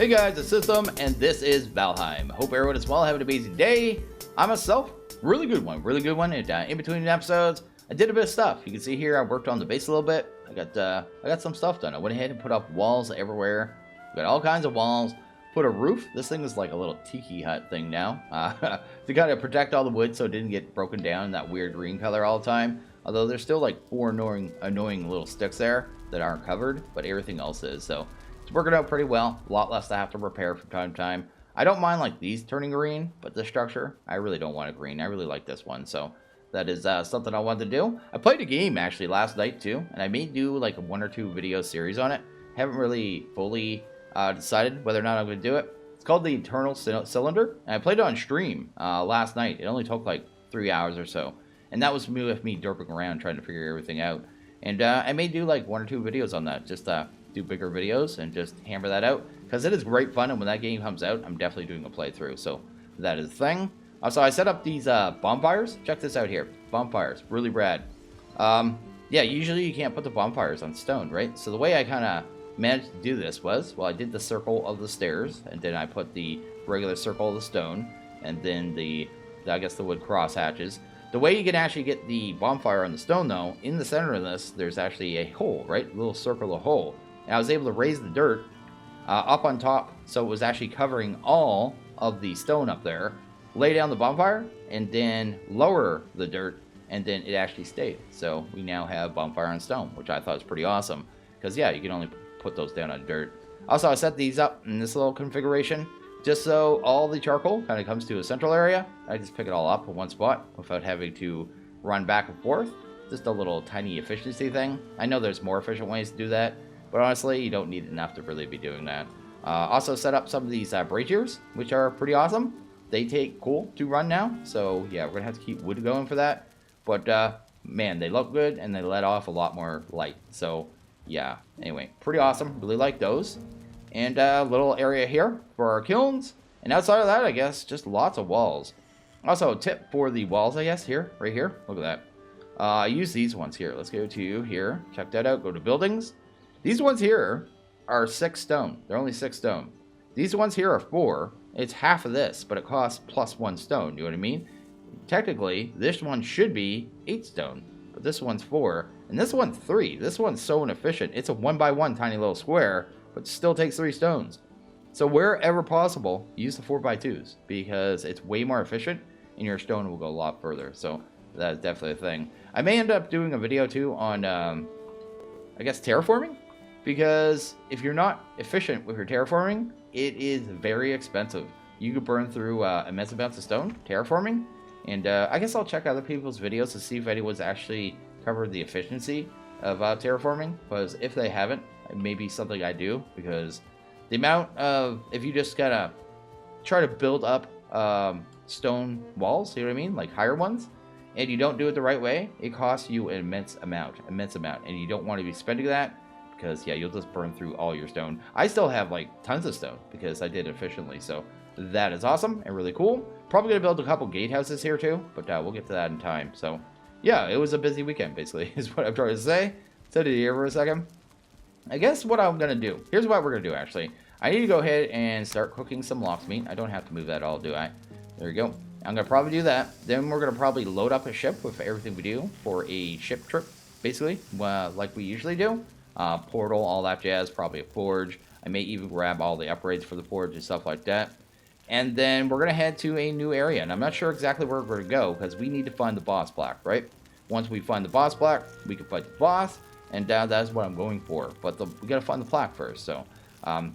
Hey guys, it's System, and this is Valheim. Hope everyone is well, having an amazing day. I myself, really good one. And in between episodes, I did a bit of stuff. You can see here, I worked on the base a little bit. I got some stuff done. I went ahead and put up walls everywhere. Got all kinds of walls. Put a roof. This thing is like a little tiki hut thing now, to kind of protect all the wood so it didn't get broken down in that weird green color all the time. Although there's still like 4 annoying little sticks there that aren't covered, but everything else is. So it's working out pretty well. A lot less to have to repair from time to time. I don't mind like these turning green, but the structure, I really don't want it green. I really like this one, so that is something I wanted to do. I played a game actually last night too, and I may do like a 1 or 2 video series on it. Haven't really fully decided whether or not I'm going to do it. It's called the Eternal Cylinder, and I played it on stream last night. It only took like 3 hours or so, and that was me with me derping around trying to figure everything out. And I may do like 1 or 2 videos on that, just do bigger videos and just hammer that out, because it is great fun, and when that game comes out, I'm definitely doing a playthrough, so that is the thing. Also, I set up these bonfires. Check this out here. Bonfires, really rad. Yeah, usually you can't put the bonfires on stone, right? So the way I kind of managed to do this was, well, I did the circle of the stairs, and then I put the regular circle of the stone, and then I guess the wood cross hatches. The way you can actually get the bonfire on the stone, though, in the center of this, there's actually a hole, right? A little circular hole. And I was able to raise the dirt up on top, so it was actually covering all of the stone up there. Lay down the bonfire, and then lower the dirt, and then it actually stayed. So we now have bonfire on stone, which I thought was pretty awesome. Because, yeah, you can only put those down on dirt. Also, I set these up in this little configuration, just so all the charcoal kind of comes to a central area. I just pick it all up in one spot without having to run back and forth. Just a little tiny efficiency thing. I know there's more efficient ways to do that, but honestly, you don't need enough to really be doing that. Also set up some of these braziers, which are pretty awesome. They take coal to run now, so yeah, we're gonna have to keep wood going for that. But man, they look good and they let off a lot more light. So yeah, anyway, pretty awesome. Really like those. And a little area here for our kilns. And outside of that, I guess just lots of walls. Also, a tip for the walls, I guess, here, right here. Look at that. I use these ones here. Let's go to here. Check that out. Go to buildings. These ones here are 6 stone. They're only 6 stone. These ones here are 4. It's half of this, but it costs plus 1 stone. You know what I mean? Technically, this one should be 8 stone, but this one's 4, and this one's 3. This one's so inefficient. It's a 1x1 tiny little square, but still takes 3 stones. So wherever possible, use the 4x2s, because it's way more efficient, and your stone will go a lot further. So that's definitely a thing. I may end up doing a video too on, I guess, terraforming. Because if you're not efficient with your terraforming, it is very expensive. You could burn through immense amounts of stone terraforming. And I guess I'll check other people's videos to see if anyone's actually covered the efficiency of terraforming. Because if they haven't, it may be something I do. Because the amount of, if you just gotta try to build up stone walls, you know what I mean? Like higher ones. And you don't do it the right way, it costs you an immense amount. And you don't want to be spending that. Because, yeah, you'll just burn through all your stone. I still have, like, tons of stone because I did it efficiently. So that is awesome and really cool. Probably going to build a couple gatehouses here, too. But we'll get to that in time. So, yeah, it was a busy weekend, basically, is what I'm trying to say. Set it here for a second. I guess what I'm going to do. Here's what we're going to do, actually. I need to go ahead and start cooking some lox meat. I don't have to move that at all, do I? There we go. I'm going to probably do that. Then we're going to probably load up a ship with everything we do for a ship trip, basically, like we usually do. Portal, all that jazz, probably a forge. I may even grab all the upgrades for the forge and stuff like that. And then we're going to head to a new area. And I'm not sure exactly where we're going to go because we need to find the boss plaque, right? Once we find the boss plaque, we can fight the boss. And that's what I'm going for. But we got to find the plaque first. So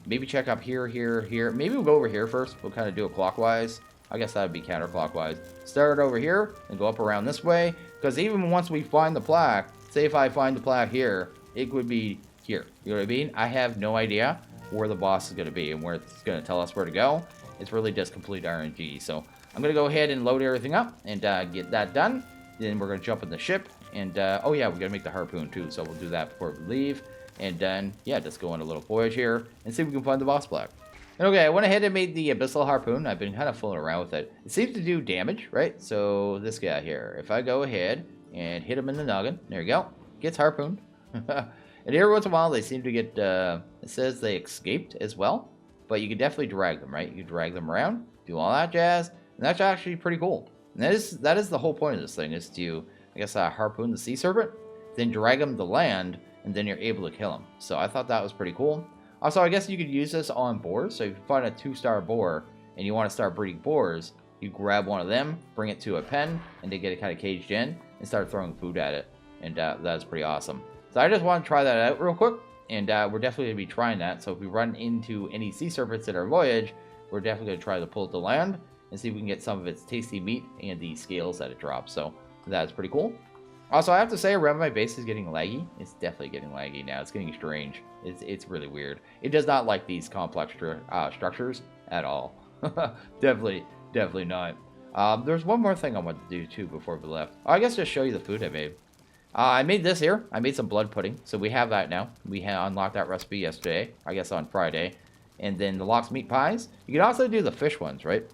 maybe check up here, here, here. Maybe we'll go over here first. We'll kind of do it clockwise. I guess that would be counterclockwise. Start over here and go up around this way. Because even once we find the plaque, say if I find the plaque here, it would be here. You know what I mean? I have no idea where the boss is going to be and where it's going to tell us where to go. It's really just complete RNG. So I'm going to go ahead and load everything up and get that done. Then we're going to jump in the ship. And, oh yeah, we're going to make the harpoon too. So we'll do that before we leave. And then, yeah, just go on a little voyage here and see if we can find the boss plaque. Okay, I went ahead and made the abyssal harpoon. I've been kind of fooling around with it. It seems to do damage, right? So this guy here, if I go ahead and hit him in the noggin, there you go, gets harpooned. And every once in a while, they seem to get, it says they escaped as well. but you can definitely drag them, right? You drag them around, do all that jazz, and that's actually pretty cool. And that is the whole point of this thing, is to, I guess, harpoon the sea serpent, then drag him to land, and then you're able to kill him. So I thought that was pretty cool. Also, I guess you could use this on boars. So if you find a 2-star boar and you want to start breeding boars, you grab one of them, bring it to a pen, and they get it kind of caged in, and start throwing food at it. And that's pretty awesome. So I just want to try that out real quick, and we're definitely going to be trying that. So if we run into any sea serpents in our voyage, we're definitely going to try to pull it to land and see if we can get some of its tasty meat and the scales that it drops. So that's pretty cool. Also, I have to say, around my base is getting laggy. It's definitely getting laggy now. It's getting strange. It's really weird. It does not like these complex structures at all. Definitely not. There's one more thing I want to do too before we left. I guess just show you the food I made. I made this here. I made some blood pudding, so we have that now. We unlocked that recipe yesterday, I guess on Friday. And then the lox meat pies. You can also do the fish ones, right?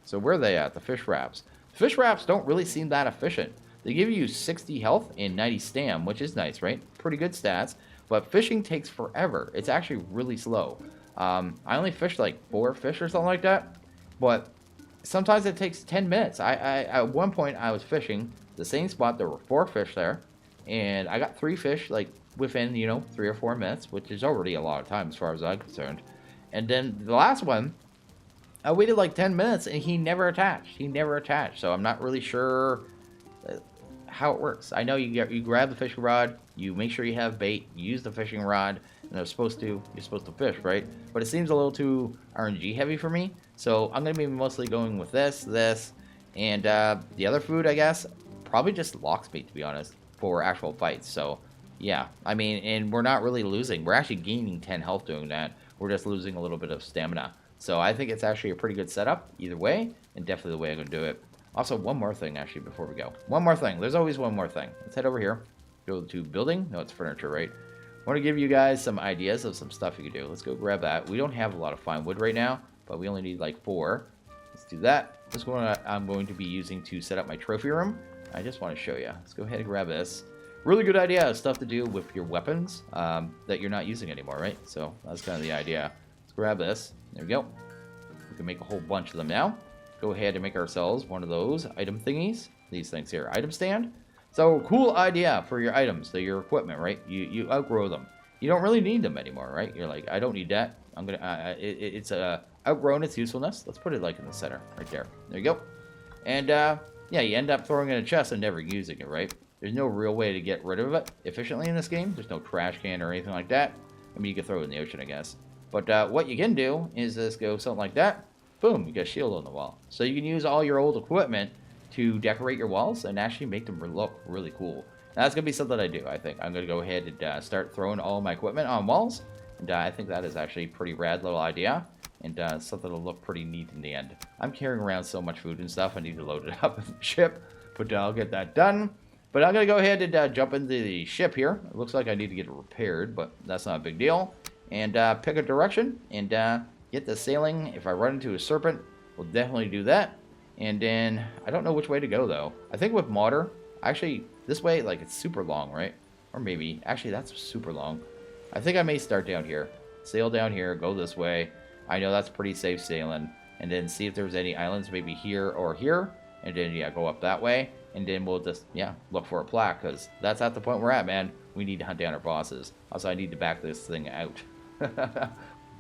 So where are they at? The fish wraps. Fish wraps don't really seem that efficient. They give you 60 health and 90 stam, which is nice, right? Pretty good stats. But fishing takes forever. It's actually really slow. I only fished like 4 fish or something like that. But sometimes it takes 10 minutes. At one point, I was fishing the same spot. There were 4 fish there. And I got 3 fish like within, 3 or 4 minutes, which is already a lot of time as far as I'm concerned. And then the last one, I waited like 10 minutes and he never attached. So I'm not really sure how it works. I know you grab the fishing rod, you make sure you have bait, you use the fishing rod, and you're supposed to fish, right? But it seems a little too RNG heavy for me. So I'm going to be mostly going with this, and the other food, I guess, probably just lox meat, to be honest, for actual fights. So yeah, I mean, and we're not really losing. We're actually gaining 10 health doing that. We're just losing a little bit of stamina. So I think it's actually a pretty good setup either way, and definitely the way I'm going to do it. Also, one more thing, actually, before we go. One more thing. There's always one more thing. Let's head over here. Go to building. No, it's furniture, right? I want to give you guys some ideas of some stuff you can do. Let's go grab that. We don't have a lot of fine wood right now, but we only need like 4. Let's do that. This one I'm going to be using to set up my trophy room. I just want to show you. Let's go ahead and grab this. Really good idea of stuff to do with your weapons that you're not using anymore, right? So that's kind of the idea. Let's grab this. There we go. We can make a whole bunch of them now. Go ahead and make ourselves one of those item thingies. These things here. Item stand. So, cool idea for your items, your equipment, right? You outgrow them. You don't really need them anymore, right? You're like, I don't need that. I'm gonna. It's outgrown its usefulness. Let's put it like in the center, right there. There you go. And yeah, you end up throwing it in a chest and never using it, right? There's no real way to get rid of it efficiently in this game. There's no trash can or anything like that. I mean, you can throw it in the ocean, I guess. But what you can do is just go something like that. Boom, you got a shield on the wall. So you can use all your old equipment to decorate your walls and actually make them look really cool. Now, that's going to be something I do, I think. I'm going to go ahead and start throwing all my equipment on walls. And I think that is actually a pretty rad little idea. And something that'll look pretty neat in the end. I'm carrying around so much food and stuff. I need to load it up in the ship. But I'll get that done. But I'm going to go ahead and jump into the ship here. It looks like I need to get it repaired, but that's not a big deal. And pick a direction and get the sailing. If I run into a serpent, we'll definitely do that. And then, I don't know which way to go, though. I think with modder, actually, this way, like, it's super long, right? Or maybe, actually, that's super long. I think I may start down here. Sail down here, go this way. I know that's pretty safe sailing. And then see if there's any islands, maybe here or here. And then, yeah, go up that way. And then we'll just, yeah, look for a plaque, because that's at the point we're at, man. We need to hunt down our bosses. Also, I need to back this thing out.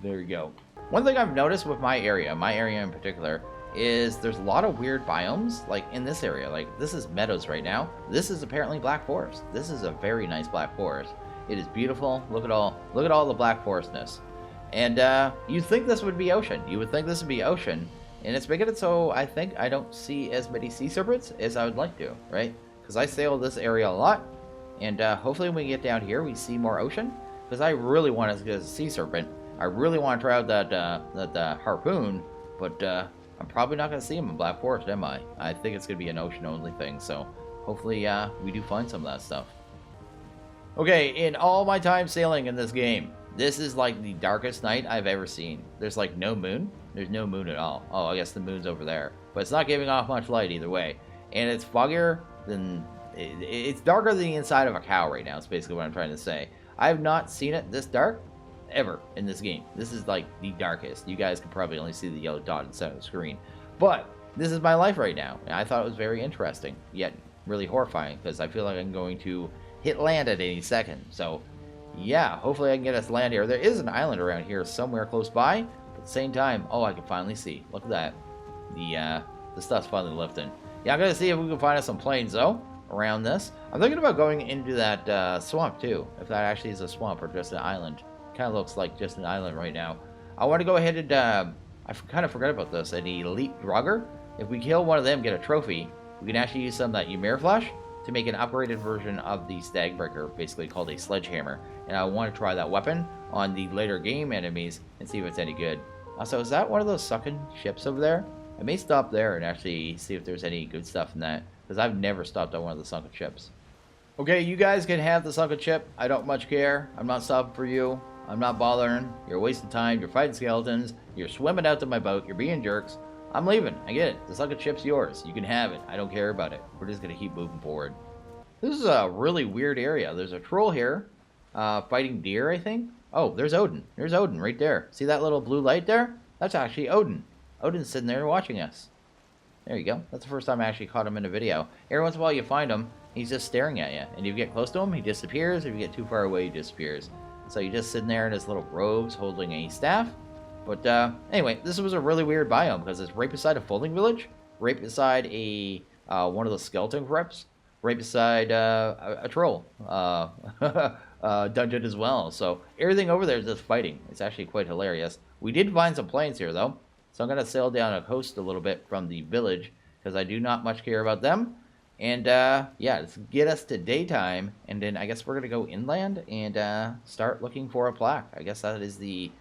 There you go. One thing I've noticed with my area in particular, is there's a lot of weird biomes, like in this area. Like, this is meadows right now. This is apparently black forest. This is a very nice black forest. It is beautiful. Look at all the black forestness. And you'd think this would be ocean. You would think this would be ocean. And it's making it so I think I don't see as many sea serpents as I would like to, right? Because I sail this area a lot. And hopefully when we get down here, we see more ocean. Because I really want to get a sea serpent. I really want to try out that harpoon. But I'm probably not going to see him in Black Forest, am I? I think it's going to be an ocean-only thing. So hopefully we do find some of that stuff. Okay, in all my time sailing in this game, this is like the darkest night I've ever seen. There's like no moon. There's no moon at all. Oh, I guess the moon's over there. But it's not giving off much light either way. And it's foggier than... It's darker than the inside of a cow right now. It's basically what I'm trying to say. I have not seen it this dark ever in this game. This is like the darkest. You guys can probably only see the yellow dot in the center of the screen. But this is my life right now. And I thought it was very interesting, yet really horrifying, because I feel like I'm going to hit land at any second. So yeah, hopefully I can get us land here. There is an island around here somewhere close by. But at the same time, oh, I can finally see. Look at that. The stuff's finally lifting. Yeah, I'm going to see if we can find us some plains, though, around this. I'm thinking about going into that swamp, too. If that actually is a swamp or just an island. Kind of looks like just an island right now. I want to go ahead and... I kind of forgot about this. An elite drugger. If we kill one of them, get a trophy, we can actually use some of that Ymir flesh to make an upgraded version of the Stagbreaker, basically called a sledgehammer. And I want to try that weapon on the later game enemies and see if it's any good. Also, is that one of those sunken ships over there? I may stop there and actually see if there's any good stuff in that, because I've never stopped on one of the sunken ships. Okay, you guys can have the sunken ship. I don't much care. I'm not stopping for you. I'm not bothering. You're wasting time. You're fighting skeletons. You're swimming out to my boat. You're being jerks. I'm leaving. I get it. The sunken ship's yours. You can have it. I don't care about it. We're just going to keep moving forward. This is a really weird area. There's a troll here fighting deer, I think. Oh, there's Odin. There's Odin right there. See that little blue light there? That's actually Odin. Odin's sitting there watching us. There you go. That's the first time I actually caught him in a video. Every once in a while you find him, he's just staring at you. And if you get close to him, he disappears. If you get too far away, he disappears. So you're just sitting there in his little robes holding a staff. But anyway, this was a really weird biome because it's right beside a folding village, right beside a one of the skeleton crypts, right beside a troll dungeon as well. So everything over there is just fighting. It's actually quite hilarious. We did find some plains here though, so I'm gonna sail down a coast a little bit from the village because I do not much care about them. And yeah, let's get us to daytime, and then I guess we're gonna go inland and start looking for a plaque. I guess that is the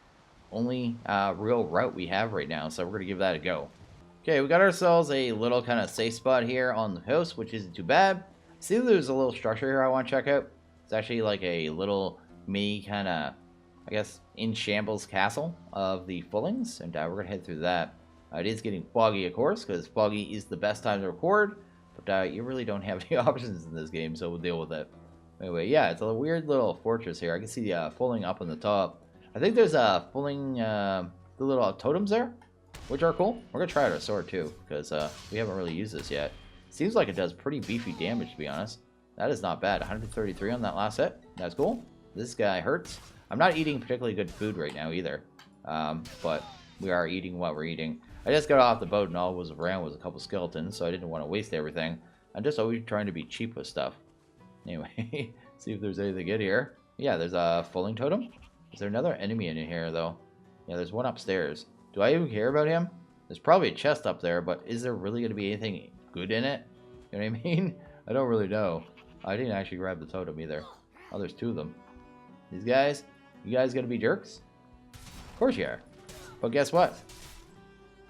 only real route we have right now, so we're gonna give that a go. Okay, we got ourselves a little kind of safe spot here on the coast, which isn't too bad. See, there's a little structure here I want to check out. It's actually like a little mini kind of, I guess, in shambles castle of the Fullings, and we're gonna head through that. It is getting foggy, of course, because foggy is the best time to record, but you really don't have any options in this game, so we'll deal with it. Anyway, yeah, it's a weird little fortress here. I can see the Fulling up on the top. I think there's a Fulling, the little totems there, which are cool. We're gonna try out our sword too, because we haven't really used this yet. Seems like it does pretty beefy damage, to be honest. That is not bad. 133 on that last hit. That's cool. This guy hurts. I'm not eating particularly good food right now either, but we are eating what we're eating. I just got off the boat and all was around was a couple skeletons, so I didn't want to waste everything. I'm just always trying to be cheap with stuff. Anyway, see if there's anything good here. Yeah, there's a Fulling totem. Is there another enemy in here, though? Yeah, there's one upstairs. Do I even care about him? There's probably a chest up there, but is there really going to be anything good in it? You know what I mean? I don't really know. I didn't actually grab the totem either. Oh, there's two of them. These guys? You guys going to be jerks? Of course you are. But guess what?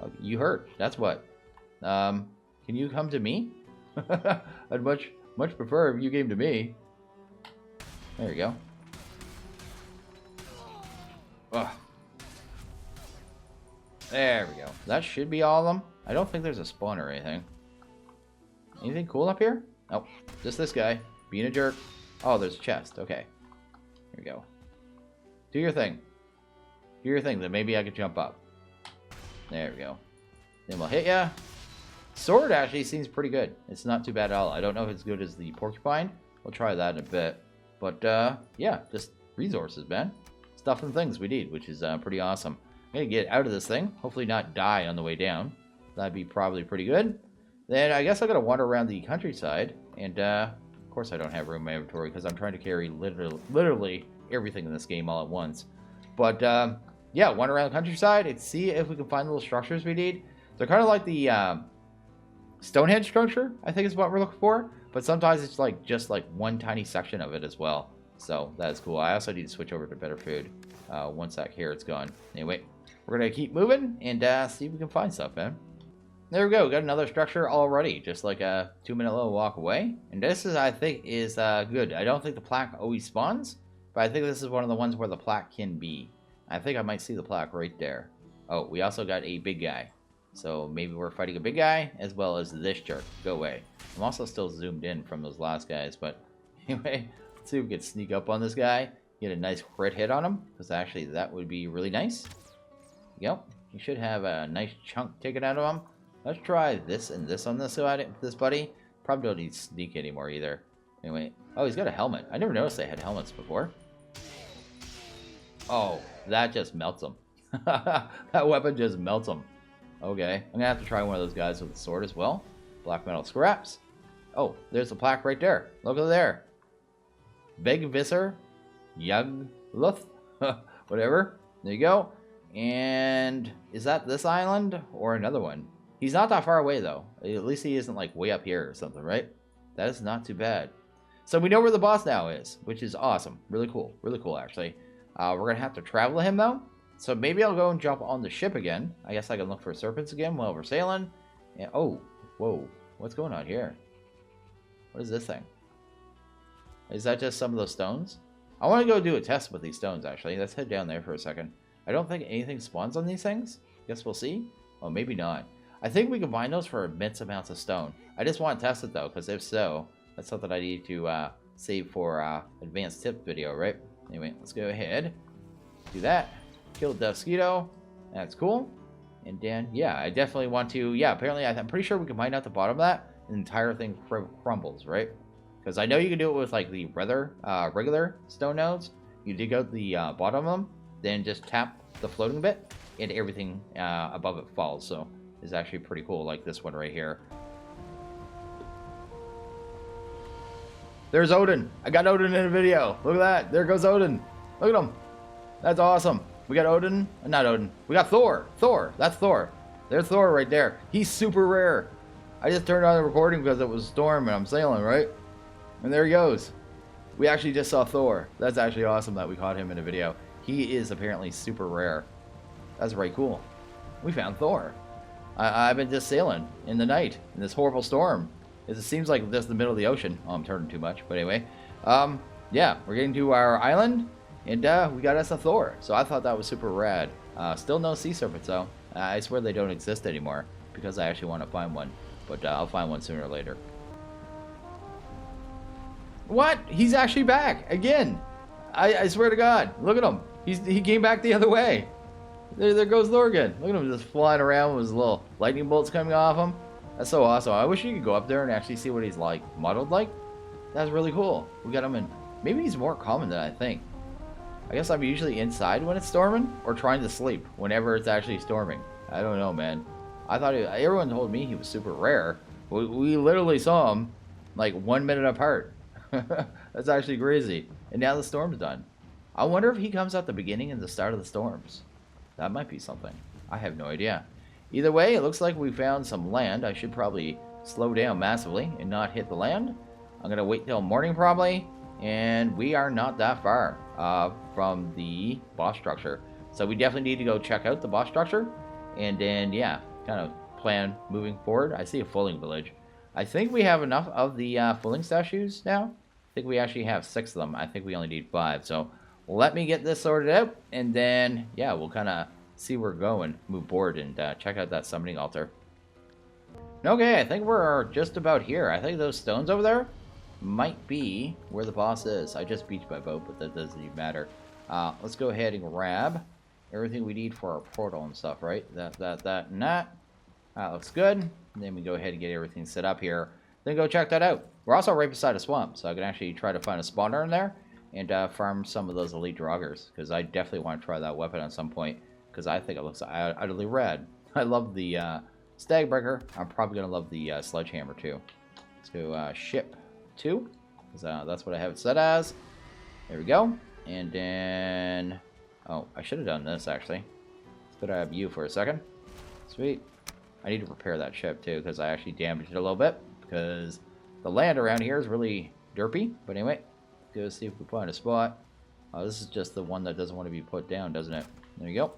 Oh, you hurt. That's what. Can you come to me? I'd much prefer if you came to me. There you go. Ugh. There we go. That should be all of them. I don't think there's a spawn or anything. Anything cool up here? Oh, just this guy. Being a jerk. Oh, there's a chest. Okay. Here we go. Do your thing. Do your thing, then maybe I could jump up. There we go. Then we'll hit ya. Sword actually seems pretty good. It's not too bad at all. I don't know if it's good as the porcupine. We'll try that in a bit. But, yeah, just resources, man. Stuff and things we need, which is pretty awesome. I'm going to get out of this thing. Hopefully not die on the way down. That'd be probably pretty good. Then I guess I'm going to wander around the countryside. And, of course I don't have room in my inventory because I'm trying to carry literally everything in this game all at once. But, yeah, wander around the countryside and see if we can find little structures we need. They're kind of like the Stonehenge structure, I think is what we're looking for. But sometimes it's like just like one tiny section of it as well. So that's cool. I also need to switch over to better food once that carrot's gone. Anyway, we're going to keep moving and see if we can find stuff, man. There we go. Got another structure already. Just like a 2-minute little walk away. And this is, I think, is good. I don't think the plaque always spawns. But I think this is one of the ones where the plaque can be. I think I might see the plaque right there. Oh, we also got a big guy. So maybe we're fighting a big guy as well as this jerk. Go away. I'm also still zoomed in from those last guys. But anyway, let's see if we can sneak up on this guy get a nice crit hit on him, because actually that would be really nice. Yep, you should have a nice chunk taken out of him. Let's try this and this on this side, this buddy. Probably don't need sneak anymore either. Anyway, oh, he's got a helmet. I never noticed they had helmets before. Oh, that just melts him. That weapon just melts him. Okay, I'm gonna have to try one of those guys with a sword as well. Black metal scraps. Oh, there's a plaque right there. Look at there. Begvisser, Yugluth, whatever. There you go. And is that this island or another one? He's not that far away though. At least he isn't like way up here or something, right? That is not too bad. So we know where the boss now is, which is awesome. Really cool actually. We're gonna have to travel to him though. So maybe I'll go and jump on the ship again. I guess I can look for serpents again while we're sailing. And, oh, whoa, what's going on here? What is this thing? Is that just some of those stones? I want to go do a test with these stones, actually. Let's head down there for a second. I don't think anything spawns on these things. Guess we'll see. Oh, maybe not. I think we can mine those for immense amounts of stone. I just want to test it, though, because if so, that's something I need to save for advanced tip video, right? Anyway, let's go ahead. Do that. Kill the mosquito. That's cool. And then, yeah, I definitely want to... Yeah, apparently, I'm pretty sure we can mine out the bottom of that. The entire thing crumbles, right? Because I know you can do it with like the regular stone nodes. You dig out the bottom of them, then just tap the floating bit, and everything above it falls. So it's actually pretty cool, like this one right here. There's Odin. I got Odin in a video. Look at that. There goes Odin. Look at him. That's awesome. We got Odin. Not Odin. We got Thor. Thor. That's Thor. There's Thor right there. He's super rare. I just turned on the recording because it was a storm and I'm sailing, right? And there he goes. We actually just saw Thor. That's actually awesome that we caught him in a video. He is apparently super rare. That's very cool. We found Thor. I've been just sailing in the night in this horrible storm. It seems like just the middle of the ocean. Oh, I'm turning too much. But anyway, yeah, we're getting to our island and we got us a Thor. So I thought that was super rad. Still no sea serpents though. I swear they don't exist anymore because I actually want to find one. But I'll find one sooner or later. What? He's actually back again. I swear to God. Look at him. He came back the other way. There goes Thor again. Look at him just flying around with his little lightning bolts coming off him. That's so awesome. I wish you could go up there and actually see what he's like, modeled like. That's really cool. We got him in. Maybe he's more common than I think. I guess I'm usually inside when it's storming or trying to sleep whenever it's actually storming. I don't know, man. I thought everyone told me he was super rare. We literally saw him like 1 minute apart. That's actually crazy. And now the storm's done. I wonder if he comes at the beginning and the start of the storms. That might be something. I have no idea. Either way, it looks like we found some land. I should probably slow down massively and not hit the land. I'm going to wait till morning probably. And we are not that far from the boss structure. So we definitely need to go check out the boss structure. And then, yeah, kind of plan moving forward. I see a fulling village. I think we have enough of the fulling statues now. I think we actually have 6 of them. I think we only need 5. So let me get this sorted out. And then, yeah, we'll kind of see where we're going, move forward, and check out that summoning altar. Okay, I think we're just about here. I think those stones over there might be where the boss is. I just beached my boat, but that doesn't even matter. Let's go ahead and grab everything we need for our portal and stuff, right? That, and that. That looks good. And then we go ahead and get everything set up here. Then go check that out. We're also right beside a swamp, so I can actually try to find a spawner in there and farm some of those elite draugrs, because I definitely want to try that weapon at some point, because I think it looks utterly rad. I love the Stagbreaker. I'm probably going to love the Sledgehammer too. Let's go ship 2, because that's what I have it set as. There we go. And then... Oh, I should have done this, actually. Let's go to you for a second. Sweet. I need to repair that ship too, because I actually damaged it a little bit, because the land around here is really derpy. But anyway, let's go see if we find a spot. Oh, this is just the one that doesn't want to be put down, doesn't it? There you go.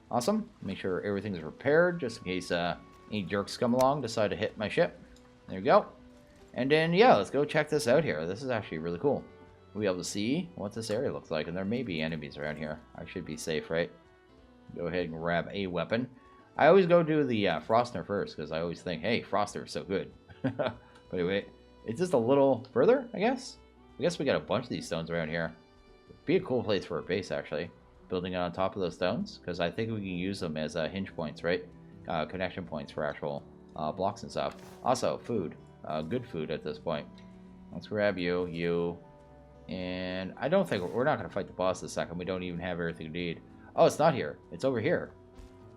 Awesome. Make sure everything's repaired, just in case any jerks come along, decide to hit my ship. There you go. And then, yeah, let's go check this out here. This is actually really cool. We'll be able to see what this area looks like, and there may be enemies around here. I should be safe, right? Go ahead and grab a weapon. I always go do the Frostner first, because I always think, hey, Frostner is so good. But anyway, it's just a little further, I guess. I guess we got a bunch of these stones around here. Be a cool place for a base, actually. Building it on top of those stones, because I think we can use them as hinge points, right? Connection points for actual blocks and stuff. Also, food. Good food at this point. Let's grab you, and I don't think we're not going to fight the boss this second. We don't even have everything we need. Oh, it's not here. It's over here.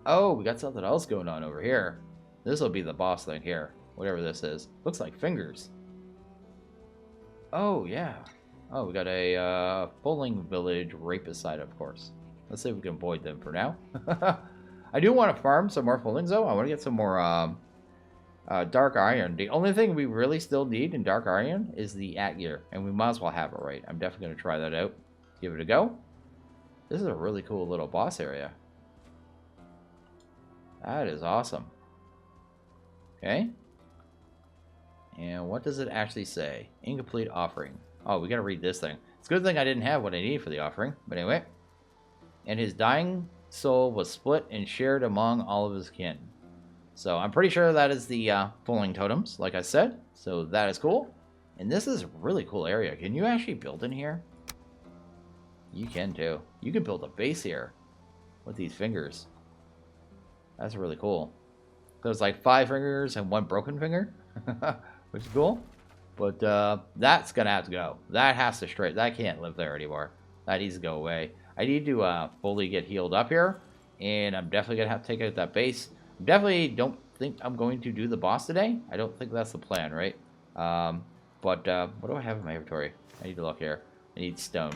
Oh, we got something else going on over here. This will be the boss thing here. Whatever this is. Looks like fingers. Oh, yeah. Oh, we got a Fulling Village rapist side, of course. Let's see if we can avoid them for now. I do want to farm some more Fullings, though. I want to get some more Dark Iron. The only thing we really still need in Dark Iron is the gear, and we might as well have it, right? I'm definitely going to try that out. Give it a go. This is a really cool little boss area. That is awesome. Okay. And what does it actually say? Incomplete offering. Oh, we got to read this thing. It's a good thing I didn't have what I needed for the offering. But anyway. And his dying soul was split and shared among all of his kin. So I'm pretty sure that is the Fulling totems, like I said. So that is cool. And this is a really cool area. Can you actually build in here? You can too. You can build a base here with these fingers. That's really cool. There's like 5 fingers and 1 broken finger, which is cool. But that's gonna have to go. That has to straight. That can't live there anymore. That needs to go away. I need to fully get healed up here, and I'm definitely gonna have to take out that base. Definitely don't think I'm going to do the boss today. I don't think that's the plan, right? But what do I have in my inventory? I need to look here. I need stone,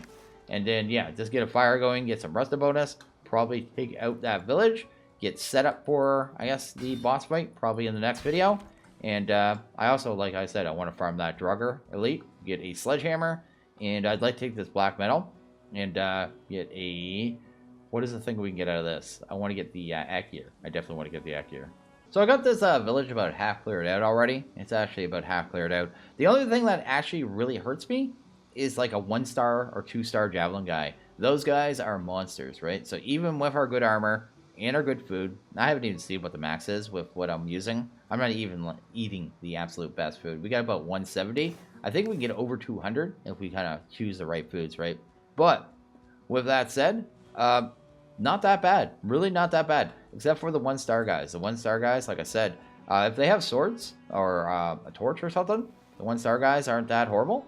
and then yeah, just get a fire going, get some rusted bonus. Probably take out that village. Get set up for, I guess, the boss fight, probably in the next video. And I also, like I said, I want to farm that Drugger Elite, get a sledgehammer, and I'd like to take this black metal and get a, what is the thing we can get out of this? I want to get the gear. I definitely want to get the gear. So I got this village about half cleared out already. It's actually about half cleared out. The only thing that actually really hurts me is like a 1-star or 2-star javelin guy. Those guys are monsters, right? So even with our good armor and our good food, I haven't even seen what the max is with what I'm using. I'm not even eating the absolute best food. We got about 170. I think we can get over 200 if we kind of choose the right foods, right? But with that said, not that bad. Really not that bad. Except for the 1-star guys. The 1-star guys, like I said, if they have swords or a torch or something, the 1-star guys aren't that horrible.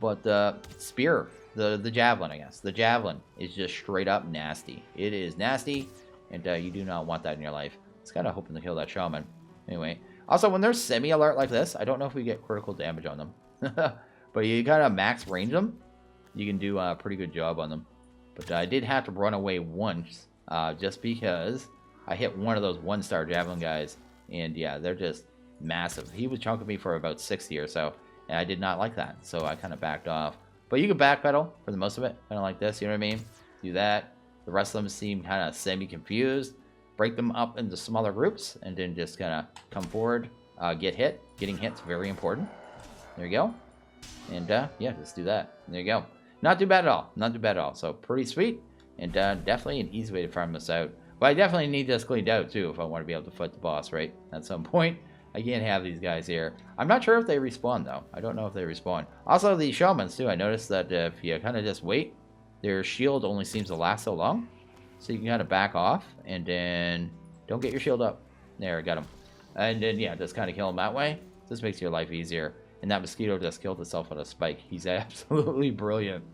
But the spear, the javelin, I guess. The javelin is just straight up nasty. It is nasty. And you do not want that in your life. It's kind of hoping to kill that shaman. Anyway. Also, when they're semi-alert like this, I don't know if we get critical damage on them. But you kind of max range them. You can do a pretty good job on them. But I did have to run away once. Just because I hit one of those 1-star javelin guys. And yeah, they're just massive. He was chunking me for about 60 or so. And I did not like that. So I kind of backed off. But you can backpedal for the most of it. Kind of like this, you know what I mean? Do that. The rest of them seem kind of semi-confused. Break them up into smaller groups, and then just kind of come forward, get hit. Getting hit's very important. There you go. And yeah, just do that. There you go. Not too bad at all. Not too bad at all. So pretty sweet, and definitely an easy way to farm this out. But I definitely need this cleaned out too if I want to be able to fight the boss, right? At some point, I can't have these guys here. I'm not sure if they respawn though. I don't know if they respawn. Also, the shamans too. I noticed that if you kind of just wait, their shield only seems to last so long. So you can kind of back off and then don't get your shield up. There, got him. And then, yeah, just kind of kill him that way. This makes your life easier. And that mosquito just killed itself on a spike. He's absolutely brilliant.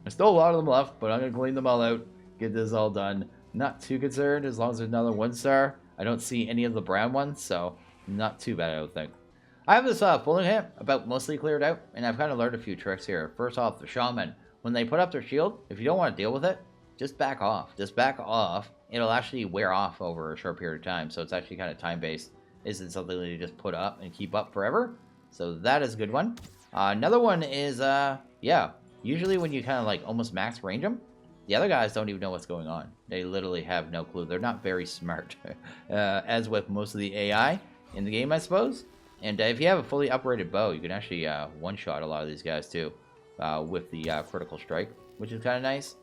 There's still a lot of them left, but I'm going to clean them all out. Get this all done. Not too concerned as long as there's another 1-star. I don't see any of the brown ones, so not too bad, I don't think. I have this Fulling hit about mostly cleared out, and I've kind of learned a few tricks here. First off, the shaman. When they put up their shield, if you don't want to deal with it, just back off. Just back off. It'll actually wear off over a short period of time. So it's actually kind of time-based. Isn't something that you just put up and keep up forever. So that is a good one. Another one is, yeah. Usually when you kind of like almost max range them, the other guys don't even know what's going on. They literally have no clue. They're not very smart. As with most of the AI in the game, I suppose. And if you have a fully uprated bow, you can actually one-shot a lot of these guys too. With the critical strike, which is kind of nice.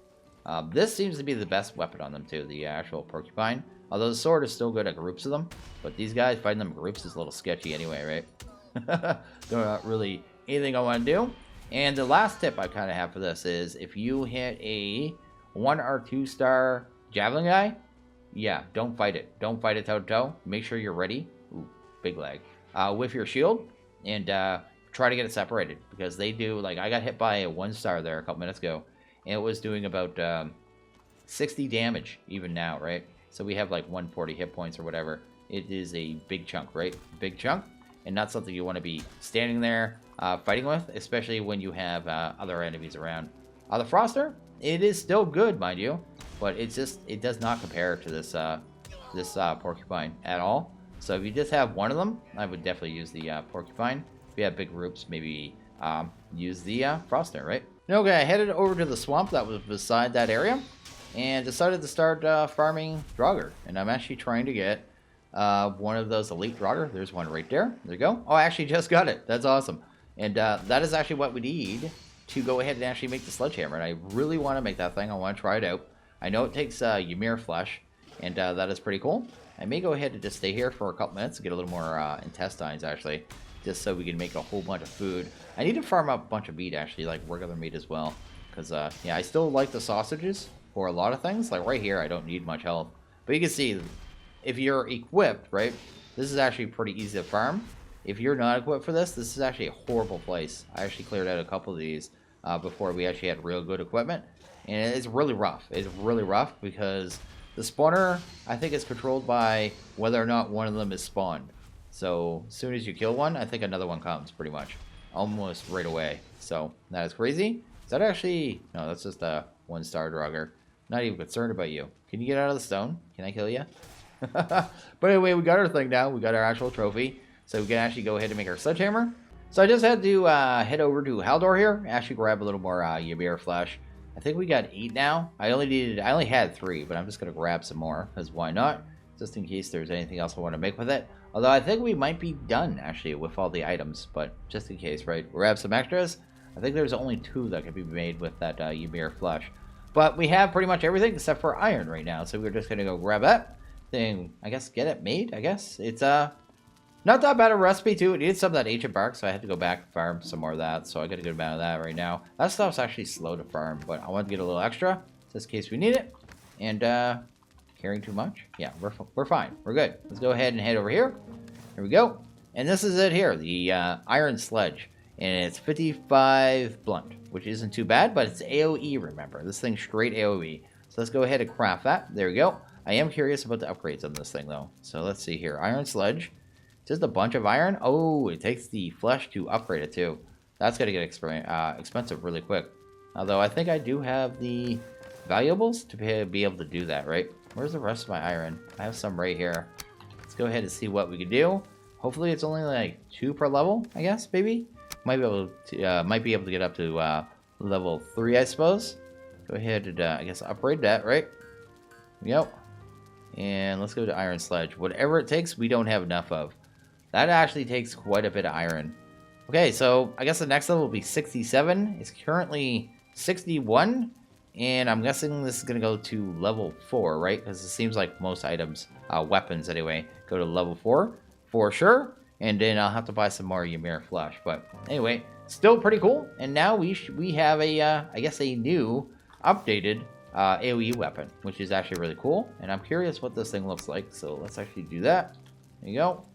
This seems to be the best weapon on them too, the actual porcupine. Although the sword is still good at groups of them, but these guys fighting them in groups is a little sketchy anyway, right? They're not really anything I want to do. And the last tip I kind of have for this is if you hit a 1 or 2 star javelin guy, yeah, don't fight it. Don't fight it toe to toe. Make sure you're ready. Ooh, big lag. With your shield and try to get it separated because they do, like, I got hit by a 1 star there a couple minutes ago and it was doing about 60 damage even now, right? So we have like 140 hit points or whatever. It is a big chunk, right? Big chunk, and not something you want to be standing there fighting with, especially when you have other enemies around. The Froster, it is still good, mind you, but it does not compare to this Porcupine at all. So if you just have one of them, I would definitely use the Porcupine. If you have big groups, maybe use the Froster, right? Okay, I headed over to the swamp that was beside that area and decided to start farming Draugr. And I'm actually trying to get one of those elite Draugr. There's one right there. There you go. Oh, I actually just got it. That's awesome. And that is actually what we need to go ahead and actually make the sledgehammer. And I really want to make that thing. I want to try it out. I know it takes Ymir flesh, and that is pretty cool. I may go ahead and just stay here for a couple minutes to get a little more intestines, actually, just so we can make a whole bunch of food. I need to farm up a bunch of meat, actually, like regular meat as well. Because, yeah, I still like the sausages for a lot of things. Like right here, I don't need much health. But you can see, if you're equipped, right, this is actually pretty easy to farm. If you're not equipped for this, this is actually a horrible place. I actually cleared out a couple of these before we actually had real good equipment. And it's really rough. It's really rough because the spawner, I think, is controlled by whether or not one of them is spawned. So as soon as you kill one, I think another one comes, pretty much. Almost right away. So that is crazy. Is that actually... No, that's just a 1 star Draugr. Not even concerned about you. Can you get out of the stone? Can I kill you? But anyway, we got our thing now. We got our actual trophy. So we can actually go ahead and make our sledgehammer. So I just had to head over to Haldor here. Actually grab a little more Ymir flesh. I think we got 8 now. I only had 3, but I'm just going to grab some more. Because why not? Just in case there's anything else I want to make with it. Although I think we might be done, actually, with all the items. But just in case, right? Grab some extras. I think there's only 2 that can be made with that Ymir flesh. But we have pretty much everything except for iron right now. So we're just going to go grab that thing. I guess get it made, I guess. It's not that bad a recipe, too. It needed some of that ancient bark, so I had to go back and farm some more of that. So I got a good amount of that right now. That stuff's actually slow to farm, but I want to get a little extra just in case we need it. And carrying too much? Yeah, we're fine. We're good. Let's go ahead and head over here. Here we go. And this is it here, the iron sledge. And it's 55 blunt, which isn't too bad, but it's AoE, remember. This thing's straight AoE. So let's go ahead and craft that. There we go. I am curious about the upgrades on this thing, though. So let's see here. Iron sledge. Just a bunch of iron. Oh, it takes the flesh to upgrade it, too. That's going to get expensive really quick. Although I think I do have the valuables to be able to do that, right? Where's the rest of my iron? I have some right here. Let's go ahead and see what we can do. Hopefully it's only like 2 per level, I guess, maybe. Might be able to get up to level 3, I suppose. Go ahead and, I guess, upgrade that, right? Yep. And let's go to iron sledge. Whatever it takes, we don't have enough of. That actually takes quite a bit of iron. Okay, so I guess the next level will be 67. It's currently 61. And I'm guessing this is going to go to level 4, right? Because it seems like most items, weapons anyway, go to level 4 for sure. And then I'll have to buy some more Ymir flesh. But anyway, still pretty cool. And now we have a, I guess, a new updated AoE weapon, which is actually really cool. And I'm curious what this thing looks like. So let's actually do that. There you go.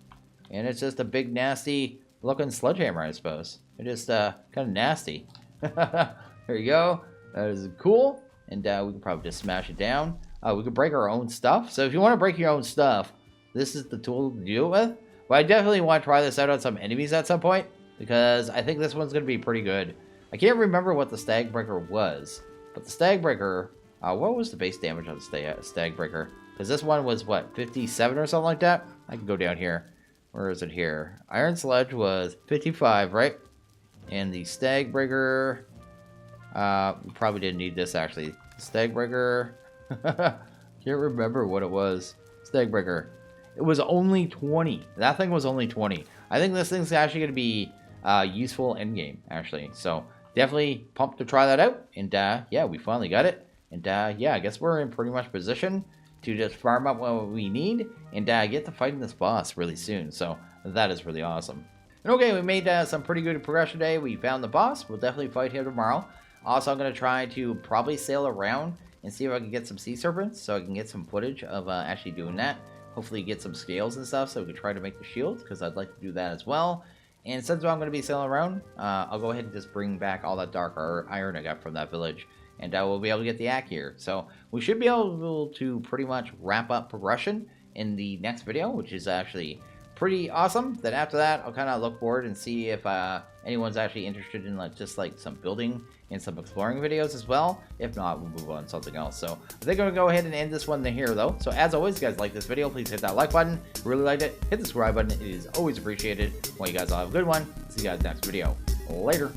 And it's just a big, nasty looking sledgehammer, I suppose. It is kind of nasty. There you go. That is cool. And we can probably just smash it down. We can break our own stuff. So if you want to break your own stuff, this is the tool to do it with. But I definitely want to try this out on some enemies at some point, because I think this one's going to be pretty good. I can't remember what the Stag Breaker was. But the Stag Breaker, what was the base damage on the Stag Breaker? Because this one was, what, 57 or something like that? I can go down here. Where is it here? Iron Sledge was 55, right? And the Stag Breaker... we probably didn't need this, actually. Stag Breaker... Can't remember what it was. Stag Breaker. It was only 20. That thing was only 20. I think this thing's actually going to be useful in-game, actually. So, definitely pumped to try that out. And, yeah, we finally got it. And, yeah, I guess we're in pretty much position to just farm up what we need and get to fighting this boss really soon. So that is really awesome. And okay, we made some pretty good progression today. We found the boss. We'll definitely fight him tomorrow. Also, I'm going to try to probably sail around and see if I can get some sea serpents so I can get some footage of actually doing that. Hopefully get some scales and stuff so we can try to make the shield, because I'd like to do that as well. And since I'm going to be sailing around, I'll go ahead and just bring back all that dark iron I got from that village. And we'll be able to get the axe here. So we should be able to pretty much wrap up progression in the next video, which is actually pretty awesome. Then after that, I'll kind of look forward and see if anyone's actually interested in just some building and some exploring videos as well. If not, we'll move on to something else. So I think I'm gonna go ahead and end this one here though. So as always, if you guys like this video, please hit that like button. If you really liked it, hit the subscribe button. It is always appreciated. Well, you guys all have a good one. See you guys next video. Later.